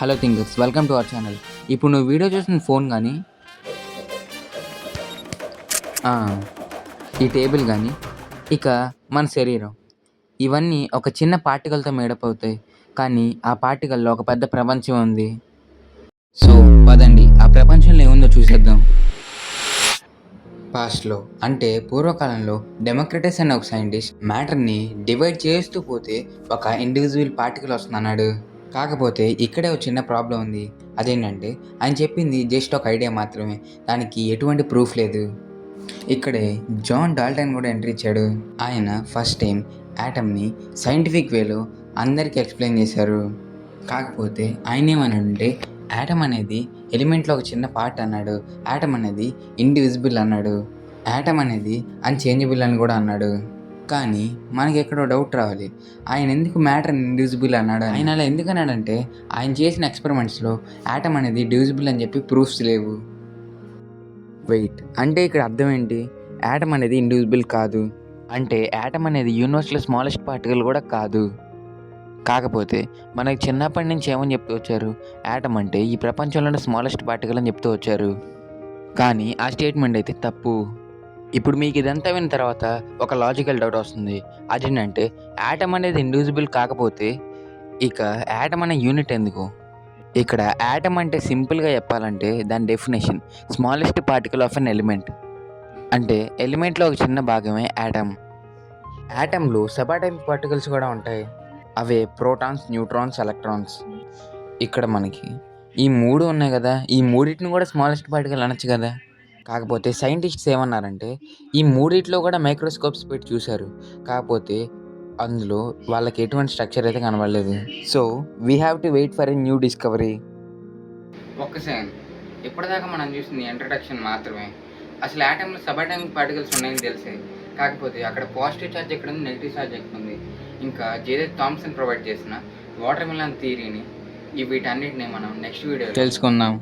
Hello thinkers, welcome to our channel. ఇప్పుడు నువ్వు video చూసిన ఫోన్ కానీ, ఈ టేబుల్ కానీ, ఇక మన శరీరం, ఇవన్నీ ఒక చిన్న పార్టికల్తో మేడప్ అవుతాయి. కానీ ఆ పార్టికల్లో ఒక పెద్ద ప్రపంచం ఉంది. సో పదండి ఆ ప్రపంచంలో ఏముందో చూసేద్దాం. పాస్ట్లో అంటే పూర్వకాలంలో డెమోక్రటస్ అనే ఒక సైంటిస్ట్ మ్యాటర్ని డివైడ్ చేస్తూ పోతే ఒక ఇండివిజువల్ పార్టికల్ వస్తుందన్నాడు. కాకపోతే ఇక్కడే ఒక చిన్న ప్రాబ్లం ఉంది. అదేంటంటే ఆయన చెప్పింది జస్ట్ ఒక ఐడియా మాత్రమే, దానికి ఎటువంటి ప్రూఫ్ లేదు. ఇక్కడే జాన్ డాల్టన్ కూడా ఎంట్రీ ఇచ్చాడు. ఆయన ఫస్ట్ టైం యాటమ్ని సైంటిఫిక్ వేలో అందరికీ ఎక్స్ప్లెయిన్ చేశారు. కాకపోతే ఆయన ఏమన్నాడంటే యాటమ్ అనేది ఎలిమెంట్లో ఒక చిన్న పార్ట్ అన్నాడు. యాటమ్ అనేది ఇండివిజిబుల్ అన్నాడు. యాటమ్ అనేది అన్చేంజబుల్ అని కూడా అన్నాడు. కానీ మనకి ఎక్కడో డౌట్ రావాలి, ఆయన ఎందుకు మ్యాటర్ ఇండివిజిబుల్ అన్నాడు. ఆయన అలా ఎందుకు అన్నాడంటే ఆయన చేసిన ఎక్స్పెరిమెంట్స్లో యాటమ్ అనేది డివిజిబుల్ అని చెప్పి ప్రూఫ్స్ లేవు. వెయిట్, అంటే ఇక్కడ అర్థం ఏంటి? యాటమ్ అనేది ఇండివిజిబుల్ కాదు అంటే యాటమ్ అనేది యూనివర్స్లో స్మాలెస్ట్ పార్టికల్ కూడా కాదు. కాకపోతే మనకి చిన్నప్పటి నుంచి ఏమని చెప్తూ వచ్చారు, యాటమ్ అంటే ఈ ప్రపంచంలోనే స్మాలెస్ట్ పార్టికల్ అని చెప్తూ వచ్చారు. కానీ ఆ స్టేట్మెంట్ అయితే తప్పు. ఇప్పుడు మీకు ఇదంతా విన్న తర్వాత ఒక లాజికల్ డౌట్ వస్తుంది. అదేంటంటే యాటమ్ అనేది ఇండివిజిబుల్ కాకపోతే ఇక యాటమ్ అనే యూనిట్ ఎందుకు? ఇక్కడ యాటమ్ అంటే సింపుల్గా చెప్పాలంటే దాని definition smallest particle of an element. అంటే ఎలిమెంట్లో ఒక చిన్న భాగమే యాటమ్. యాటమ్లో సబాటమిక్ పార్టికల్స్ కూడా ఉంటాయి. అవే ప్రోటాన్స్, న్యూట్రాన్స్, ఎలక్ట్రాన్స్. ఇక్కడ మనకి ఈ మూడు ఉన్నాయి కదా, ఈ మూడింటిని కూడా స్మాలెస్ట్ పార్టికల్ అనొచ్చు కదా. కాకపోతే సైంటిస్ట్స్ ఏమన్నారంటే ఈ మూడిట్లో కూడా మైక్రోస్కోప్స్ పెట్టి చూశారు. కాకపోతే అందులో వాళ్ళకి ఎటువంటి స్ట్రక్చర్ అయితే కనబడలేదు. So we have to wait for a new discovery. ఒక్క సెకండ్, ఇప్పటిదాకా మనం చూసింది ఇంట్రడక్షన్ మాత్రమే. అసలు యాటంలో సబాటమిక్ పార్టికల్స్ ఉన్నాయని తెలిసే, కాకపోతే అక్కడ పాజిటివ్ ఛార్జ్ ఎక్కడ ఉంది, నెగిటివ్ ఛార్జ్ ఎక్కడ ఉంది, ఇంకా జేదే థామ్సన్ ప్రొవైడ్ చేసిన వాటర్ మిలన్ థియరీని, వీటన్నిటిని మనం నెక్స్ట్ వీడియో తెలుసుకుందాం.